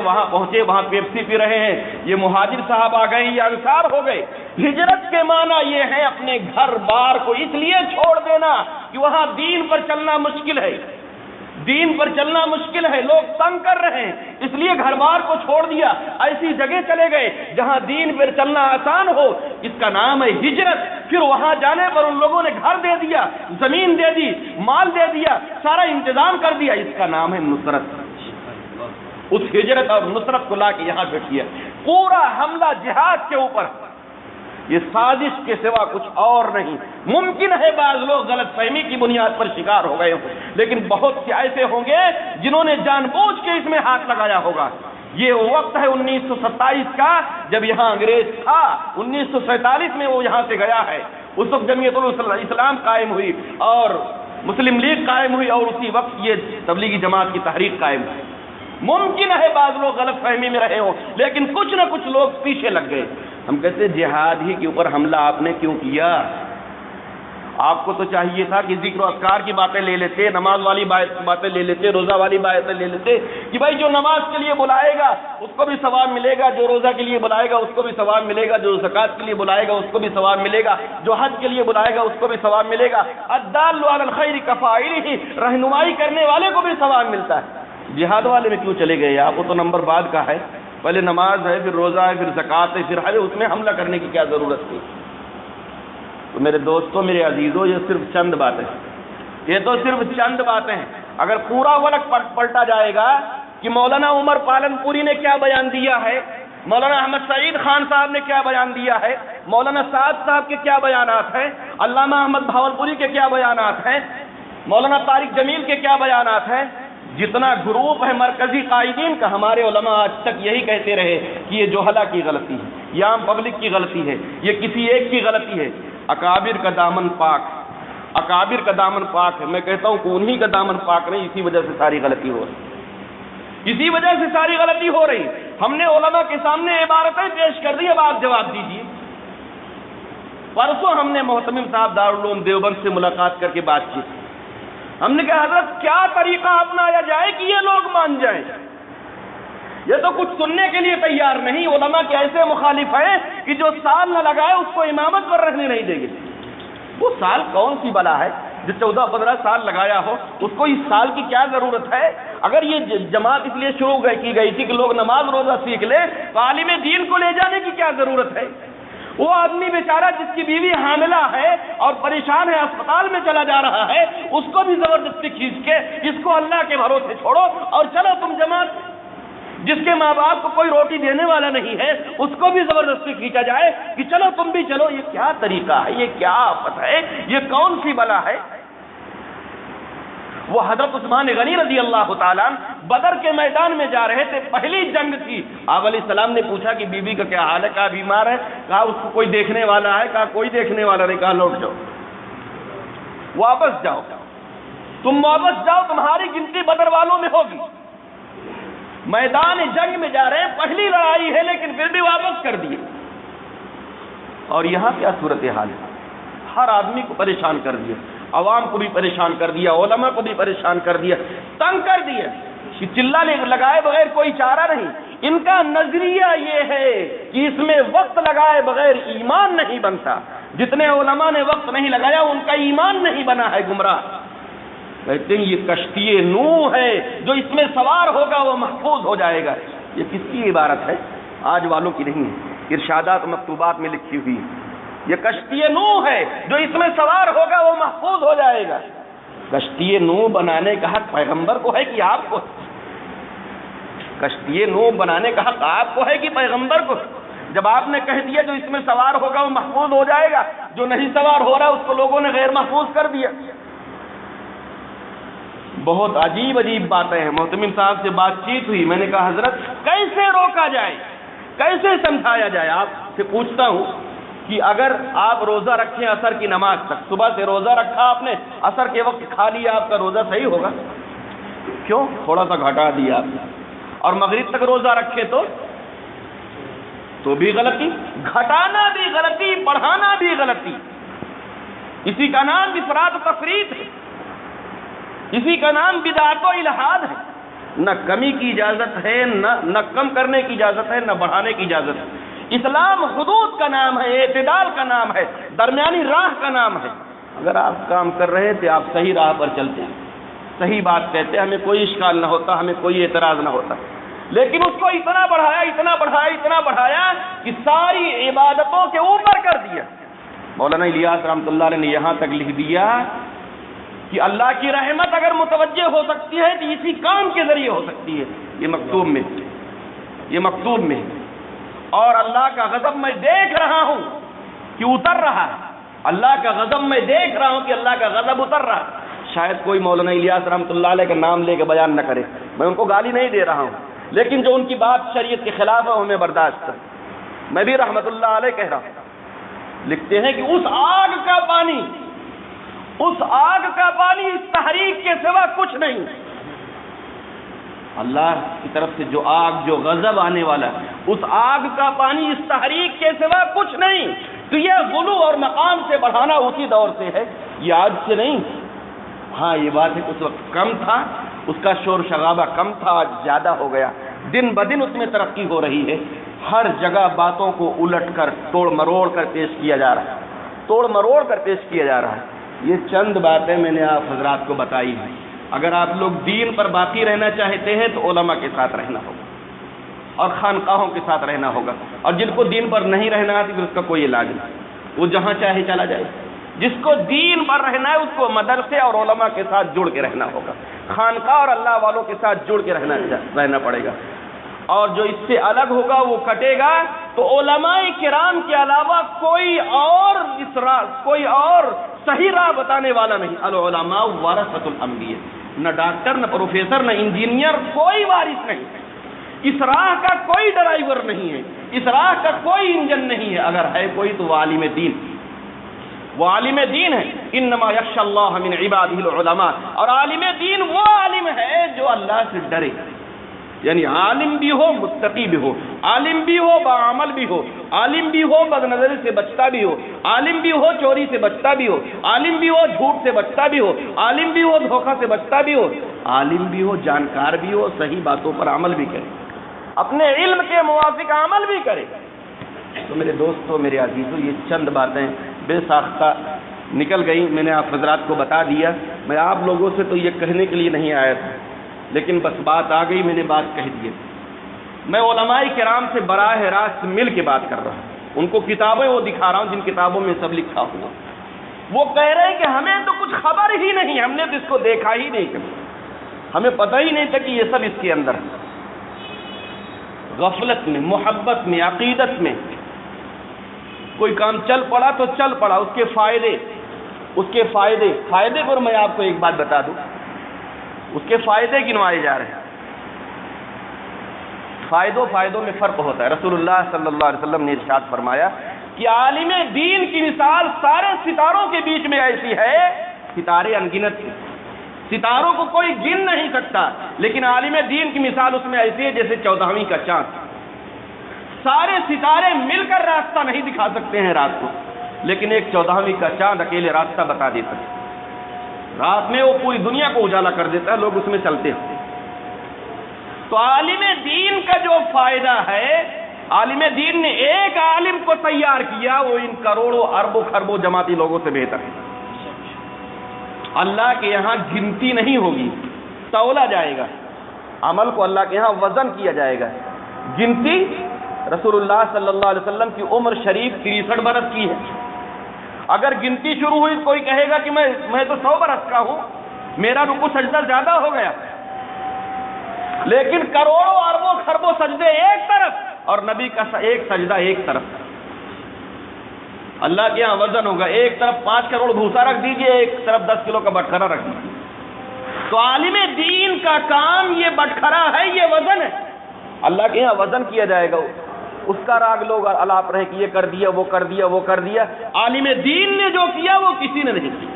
وہاں پہنچے، وہاں پیپسی پی رہے ہیں، یہ مہاجر صاحب آ گئے، یہ انصار ہو گئے۔ ہجرت کے معنی یہ ہے اپنے گھر بار کو اس لیے چھوڑ دینا کہ وہاں دین پر چلنا مشکل ہے، دین پر چلنا مشکل ہے، لوگ تنگ کر رہے ہیں، اس لیے گھر بار کو چھوڑ دیا، ایسی جگہ چلے گئے جہاں دین پر چلنا آسان ہو، اس کا نام ہے ہجرت۔ پھر وہاں جانے پر ان لوگوں نے گھر دے دیا، زمین دے دی، مال دے دیا، سارا انتظام کر دیا، اس کا نام ہے نصرت۔ اس ہجرت اور نصرت کو لا کے یہاں بیٹھیا، پورا حملہ جہاد کے اوپر، یہ سازش کے سوا کچھ اور نہیں۔ ممکن ہے بعض لوگ غلط فہمی کی بنیاد پر شکار ہو گئے ہوں، لیکن بہت سے ایسے ہوں گے جنہوں نے جان بوجھ کے اس میں ہاتھ لگایا ہوگا۔ یہ وقت ہے 1927 کا، جب یہاں انگریز تھا، 1947 میں وہ یہاں سے گیا ہے، اس وقت جمعیت الاسلام قائم ہوئی اور مسلم لیگ قائم ہوئی، اور اسی وقت یہ تبلیغی جماعت کی تحریک قائم ہوئی۔ ممکن ہے بعض لوگ غلط فہمی میں رہے ہوں، لیکن کچھ نہ کچھ لوگ پیچھے لگ گئے۔ ہم کہتے جہاد ہی کے اوپر حملہ آپ نے کیوں کیا؟ آپ کو تو چاہیے تھا کہ ذکر و اذکار کی باتیں لے لیتے، نماز والی باتیں لے لیتے، روزہ والی باتیں لے لیتے، کہ بھائی جو نماز کے لیے بلائے گا اس کو بھی ثواب ملے گا، جو روزہ کے لیے بلائے گا اس کو بھی ثواب ملے گا، جو زکوٰۃ کے لیے بلائے گا اس کو بھی ثواب ملے گا، جو حج کے لیے بلائے گا اس کو بھی ثواب ملے گا، الدال علی الخیر کفاعلہ، رہنمائی کرنے والے کو بھی ثواب ملتا ہے۔ جہاد والے میں کیوں چلے گئے آپ؟ وہ تو نمبر بعد کا ہے، پہلے نماز ہے، پھر روزہ ہے، پھر زکوٰۃ ہے، پھر حج ہے، اس میں حملہ کرنے کی کیا ضرورت تھی؟ تو میرے دوستوں، میرے عزیزوں، یہ صرف چند باتیں، یہ تو صرف چند باتیں ہیں۔ اگر پورا ورق پلٹا جائے گا کہ مولانا عمر پالن پوری نے کیا بیان دیا ہے، مولانا احمد سعید خان صاحب نے کیا بیان دیا ہے، مولانا سعد صاحب کے کیا بیانات ہیں، علامہ احمد بھاولپوری کے کیا بیانات ہیں، مولانا طارق جمیل کے کیا بیانات ہیں، جتنا گروپ ہے مرکزی قائدین کا، ہمارے علماء آج تک یہی کہتے رہے کہ یہ جوہلا کی غلطی ہے، یہ عام پبلک کی غلطی ہے، یہ کسی ایک کی غلطی ہے۔ اکابر کا دامن پاک، اکابر کا دامن پاک ہے۔ میں کہتا ہوں کہ انہی کا دامن پاک نہیں، اسی وجہ سے ساری غلطی ہو رہی، اسی وجہ سے ساری غلطی ہو رہی۔ ہم نے علماء کے سامنے عبارتیں پیش کر دی، اب آپ جواب دیجیے۔ پرسوں ہم نے محتمم صاحب دارالعلوم دیوبند سے ملاقات کر کے بات کی، ہم نے کہا حضرت کیا طریقہ اپنایا جائے کہ یہ لوگ مان جائیں؟ یہ تو کچھ سننے کے لیے تیار نہیں۔ علماء کے ایسے مخالف ہیں کہ جو سال نہ لگائے اس کو امامت پر رہنے نہیں دیں گے۔ وہ سال کون سی بلا ہے؟ جو 14-15 سال لگایا ہو، اس کو اس سال کی کیا ضرورت ہے؟ اگر یہ جماعت اس لیے شروع کی گئی تھی کہ لوگ نماز روزہ سیکھ لیں، تو عالم دین کو لے جانے کی کیا ضرورت ہے؟ وہ آدمی بیچارہ جس کی بیوی حاملہ ہے اور پریشان ہے، اسپتال میں چلا جا رہا ہے، اس کو بھی زبردستی کھینچ کے اس کو اللہ کے بھروسے چھوڑو اور چلو تم جماعت۔ جس کے ماں باپ کو کوئی روٹی دینے والا نہیں ہے، اس کو بھی زبردستی کھینچا جائے کہ چلو تم بھی چلو۔ یہ کیا طریقہ ہے؟ یہ کیا آفت ہے؟ یہ کون سی بلا ہے؟ وہ حضرت عثمان غنی رضی اللہ تعالیٰ بدر کے میدان میں جا رہے تھے، پہلی جنگ تھی۔ آپ علیہ السلام نے پوچھا کہ بیوی کا کیا حال ہے؟ کہا بیمار ہے، کہا اس کو کوئی دیکھنے والا ہے؟ کہا کوئی دیکھنے والا نہیں۔ کہا لوٹ جاؤ، واپس جاؤ، تم واپس جاؤ، تمہاری گنتی بدر والوں میں ہوگی۔ میدان جنگ میں جا رہے ہیں، پہلی لڑائی ہے، لیکن پھر بھی واپس کر دیے۔ اور یہاں کیا صورتحال ہے؟ ہر آدمی کو پریشان کر دیا، عوام کو بھی پریشان کر دیا، علماء کو بھی پریشان کر دیا، تنگ کر دیا کہ چلا لگائے بغیر کوئی چارہ نہیں۔ ان کا نظریہ یہ ہے کہ اس میں وقت لگائے بغیر ایمان نہیں بنتا۔ جتنے علماء نے وقت نہیں لگایا ان کا ایمان نہیں بنا ہے، گمراہ۔ کہتے ہیں یہ کشتی نوح ہے، جو اس میں سوار ہوگا وہ محفوظ ہو جائے گا۔ یہ کس کی عبارت ہے؟ آج والوں کی نہیں ہے، ارشادات مکتوبات میں لکھی ہوئی۔ یہ کشتی نوح ہے، جو اس میں سوار ہوگا وہ محفوظ ہو جائے گا۔ کشتی نوح بنانے کا حق پیغمبر کو ہے کہ آپ کو؟ کشتی نوح بنانے کا حق آپ کو ہے کہ پیغمبر کو؟ جب آپ نے کہہ دیا جو اس میں سوار ہوگا وہ محفوظ ہو جائے گا، جو نہیں سوار ہو رہا اس کو لوگوں نے غیر محفوظ کر دیا۔ بہت عجیب عجیب باتیں ہیں۔ محتمم صاحب سے بات چیت ہوئی، میں نے کہا حضرت کیسے روکا جائے، کیسے سمجھایا جائے؟ آپ سے پوچھتا ہوں کہ اگر آپ روزہ رکھیں عصر کی نماز تک، صبح سے روزہ رکھا آپ نے، عصر کے وقت کھا لیا، آپ کا روزہ صحیح ہوگا؟ کیوں؟ تھوڑا سا گھٹا دیا آپ نے۔ اور مغرب تک روزہ رکھے تو بھی غلطی، گھٹانا بھی غلطی، بڑھانا بھی غلطی۔ اسی کا نام افراط و تفریط ہے، اسی کا نام بدعت و الحاد ہے۔ نہ کمی کی اجازت ہے، نہ کم کرنے کی اجازت ہے، نہ بڑھانے کی اجازت ہے۔ اسلام حدود کا نام ہے، اعتدال کا نام ہے، درمیانی راہ کا نام ہے۔ اگر آپ کام کر رہے تھے، آپ صحیح راہ پر چلتے ہیں، صحیح بات کہتے ہیں، ہمیں کوئی اشکال نہ ہوتا، ہمیں کوئی اعتراض نہ ہوتا، لیکن اس کو اتنا بڑھایا اتنا بڑھایا اتنا بڑھایا کہ ساری عبادتوں کے اوپر کر دیا۔ مولانا الیاس رحمۃ اللہ علیہ نے یہاں تک لکھ دیا کہ اللہ کی رحمت اگر متوجہ ہو سکتی ہے تو اسی کام کے ذریعے ہو سکتی ہے۔ یہ مکتوب میں اور اللہ کا غضب میں دیکھ رہا ہوں کہ اتر رہا ہے، اللہ کا غضب میں دیکھ رہا ہوں کہ اللہ کا غضب اتر رہا ہے۔ شاید کوئی مولانا الیاس رحمۃ اللہ علیہ کا نام لے کے بیان نہ کرے، میں ان کو گالی نہیں دے رہا ہوں، لیکن جو ان کی بات شریعت کے خلاف ہے ہمیں برداشت ہے۔ میں بھی رحمۃ اللہ علیہ کہہ رہا ہوں، لکھتے ہیں کہ اس آگ کا پانی اس تحریک کے سوا کچھ نہیں۔ اللہ کی طرف سے جو آگ، جو غضب آنے والا ہے، اس آگ کا پانی اس تحریک کے سوا کچھ نہیں۔ تو یہ غلو اور مقام سے بڑھانا اسی دور سے ہے، یہ آج سے نہیں۔ ہاں یہ بات ہے کہ اس وقت کم تھا، اس کا شور شغابہ کم تھا، آج زیادہ ہو گیا، دن بدن اس میں ترقی ہو رہی ہے۔ ہر جگہ باتوں کو الٹ کر توڑ مروڑ کر پیش کیا جا رہا ہے، یہ چند باتیں میں نے آپ حضرات کو بتائی ہیں۔ اگر آپ لوگ دین پر باقی رہنا چاہتے ہیں تو علماء کے ساتھ رہنا ہوگا اور خانقاہوں کے ساتھ رہنا ہوگا، اور جن کو دین پر نہیں رہنا ہے پھر اس کا کوئی علاج نہیں، وہ جہاں چاہے چلا جائے۔ جس کو دین پر رہنا ہے اس کو مدرسے اور علماء کے ساتھ جڑ کے رہنا ہوگا، خانقاہ اور اللہ والوں کے ساتھ جڑ کے رہنا پڑے گا، اور جو اس سے الگ ہوگا وہ کٹے گا۔ تو علماء کرام کے علاوہ کوئی اور صحیح راہ بتانے والا نہیں۔ العلماء ورثۃ الانبیاء، نہ ڈاکٹر، نہ پروفیسر، نہ انجینئر، کوئی وارث نہیں۔ اس راہ کا کوئی ڈرائیور نہیں ہے، اس راہ کا کوئی انجن نہیں ہے، اگر ہے کوئی تو وہ عالم دین ہے۔ انما یخشی اللہ من عبادہ العلماء، اور عالم دین وہ عالم ہے جو اللہ سے ڈرے، یعنی عالم بھی ہو، متقی بھی ہو، عالم بھی ہو، باعمل بھی ہو، عالم بھی ہو، بد نظری سے بچتا بھی ہو، عالم بھی ہو، چوری سے بچتا بھی ہو، عالم بھی ہو، جھوٹ سے بچتا بھی ہو، عالم بھی ہو، دھوکہ سے بچتا بھی ہو، عالم بھی ہو، جانکار بھی ہو، صحیح باتوں پر عمل بھی کرے، اپنے علم کے موافق عمل بھی کرے۔ تو میرے دوستوں، میرے عزیزوں، یہ چند باتیں بے ساختہ نکل گئی، میں نے آپ حضرات کو بتا دیا۔ میں آپ لوگوں سے تو یہ کہنے کے لیے نہیں آیا تھا، لیکن بس بات آ گئی، میں نے بات کہہ دی۔ میں علماء کرام سے براہ راست مل کے بات کر رہا ہوں، ان کو کتابیں وہ دکھا رہا ہوں جن کتابوں میں سب لکھا ہوا۔ وہ کہہ رہے ہیں کہ ہمیں تو کچھ خبر ہی نہیں، ہم نے تو اس کو دیکھا ہی نہیں کبھی، ہمیں پتہ ہی نہیں تھا کہ یہ سب اس کے اندر ہے۔ غفلت میں، محبت میں، عقیدت میں کوئی کام چل پڑا تو چل پڑا، اس کے فائدے پر میں آپ کو ایک بات بتا دوں، اس کے فائدے گنوائے جا رہے ہیں۔ فائدوں میں فرق ہوتا ہے۔ رسول اللہ صلی اللہ علیہ وسلم نے ارشاد فرمایا کہ عالم دین کی مثال سارے ستاروں کے بیچ میں ایسی ہے، ستارے انگنت ہیں، ستاروں کو کوئی گن نہیں سکتا، لیکن عالم دین کی مثال اس میں ایسی ہے جیسے 14ویں کا چاند۔ سارے ستارے مل کر راستہ نہیں دکھا سکتے ہیں رات کو، لیکن ایک 14ویں کا چاند اکیلے راستہ بتا دیتا ہے، رات میں وہ پوری دنیا کو اجالا کر دیتا ہے، لوگ اس میں چلتے ہیں۔ تو عالم دین کا جو فائدہ ہے، عالم دین نے ایک عالم کو تیار کیا، وہ ان کروڑوں اربوں خربوں جماعتی لوگوں سے بہتر ہے۔ اللہ کے یہاں گنتی نہیں ہوگی، تولا جائے گا، عمل کو اللہ کے یہاں وزن کیا جائے گا۔ گنتی رسول اللہ صلی اللہ علیہ وسلم کی عمر شریف 63 برس کی ہے۔ اگر گنتی شروع ہوئی، کوئی کہے گا کہ میں تو 100 برس کا ہوں، میرا رکوع سجدہ زیادہ ہو گیا، لیکن کروڑوں اربوں خربوں سجدے ایک طرف اور نبی کا ایک سجدہ ایک طرف۔ اللہ کے یہاں وزن ہوگا، ایک طرف 5 کروڑ بھوسا رکھ دیجئے، ایک طرف 10 کلو کا بٹخرا رکھ دیجئے۔ تو عالم دین کا کام یہ بٹخرا ہے، یہ وزن ہے، اللہ کے یہاں وزن کیا جائے گا۔ اس کا راگ لوگ الاپ رہے کہ یہ کر دیا، وہ کر دیا، وہ کر دیا۔ عالم دین نے جو کیا وہ کسی نے نہیں کیا۔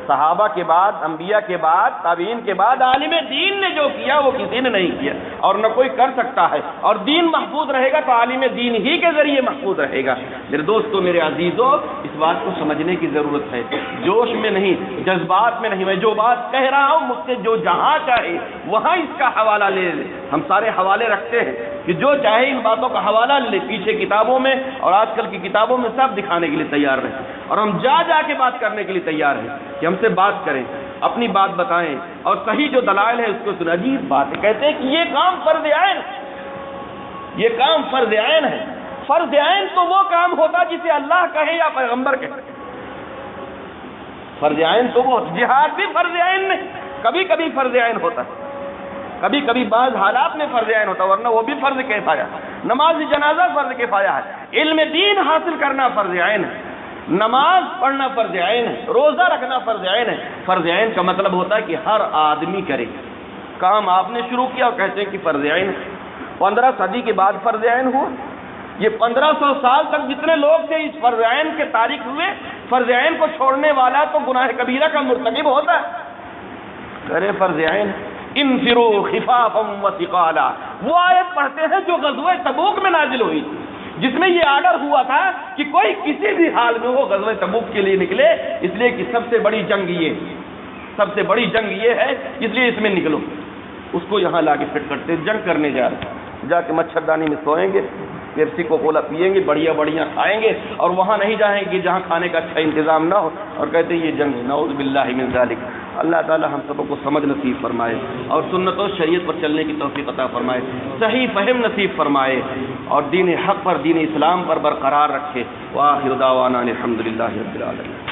صحابہ کے بعد، انبیاء کے بعد، تابعین کے بعد عالم دین نے جو کیا وہ کسی نے نہیں کیا اور نہ کوئی کر سکتا ہے، اور دین محفوظ رہے گا تو عالم دین ہی کے ذریعے محفوظ رہے گا۔ میرے دوستو، میرے عزیزو، اس بات کو سمجھنے کی ضرورت ہے، جوش میں نہیں، جذبات میں نہیں۔ میں جو بات کہہ رہا ہوں مجھ سے جو جہاں چاہے وہاں اس کا حوالہ لے لے۔ ہم سارے حوالے رکھتے ہیں کہ جو چاہے ان باتوں کا حوالہ لے، پیچھے کتابوں میں اور آج کل کی کتابوں میں سب دکھانے کے لیے تیار رہیں، اور ہم جا کے بات کرنے کے لیے تیار ہیں کہ ہم سے بات کریں، اپنی بات بتائیں، اور صحیح جو دلائل ہے اس کو سن۔ عجیب بات ہے، کہتے ہیں کہ یہ کام فرض عین، یہ کام فرض عین ہے۔ فرض عین تو وہ کام ہوتا جسے اللہ کہے یا پیغمبر کہے۔ فرض عین تو وہ، جہاد بھی فرض عین نہیں، کبھی کبھی فرض عین ہوتا ہے، کبھی کبھی بعض حالات میں فرض عین ہوتا ہے، ورنہ وہ بھی فرض کفایہ ہے۔ نماز جنازہ فرض کفایہ ہے، علم دین حاصل کرنا فرض عین ہے، نماز پڑھنا فرض عین ہے، روزہ رکھنا فرض عین ہے۔ فرض عین کا مطلب ہوتا ہے کہ ہر آدمی کرے۔ کام آپ نے شروع کیا اور کہتے ہیں کہ فرض عین ہے۔ 15 صدی کے بعد فرض عین ہوا۔ یہ 1500 سال تک جتنے لوگ تھے اس فرض عین کے تارک ہوئے، فرض عین کو چھوڑنے والا تو گناہ کبیرہ کا مرتکب ہوتا ہے۔ کرے فرض عین، انفروا خفافا وثقالا، وہ آیت پڑھتے ہیں جو غزوہ تبوک میں نازل ہوئی، جس میں یہ آرڈر ہوا تھا کہ کوئی کسی بھی حال میں وہ غزوہ تبوک کے لیے نکلے، اس لیے کہ سب سے بڑی جنگ یہ ہے، اس لیے اس میں نکلو۔ اس کو یہاں لا کے فٹ کرتے، جنگ کرنے جا رہے، جا کے مچھردانی میں سوئیں گے، پیپسی کو کولا پیئیں گے، بڑھیا کھائیں گے، اور وہاں نہیں جائیں گے جہاں کھانے کا اچھا انتظام نہ ہو، اور کہتے ہیں یہ جنگ ہے۔ نعوذ باللہ من ذالک۔ اللہ تعالی ہم سب کو سمجھ نصیب فرمائے اور سنت و شریعت پر چلنے کی توفیق عطا فرمائے، صحیح فہم نصیب فرمائے، اور دین حق پر، دین اسلام پر برقرار رکھے۔ وآخر دعوانا الحمدللہ رب العالمین۔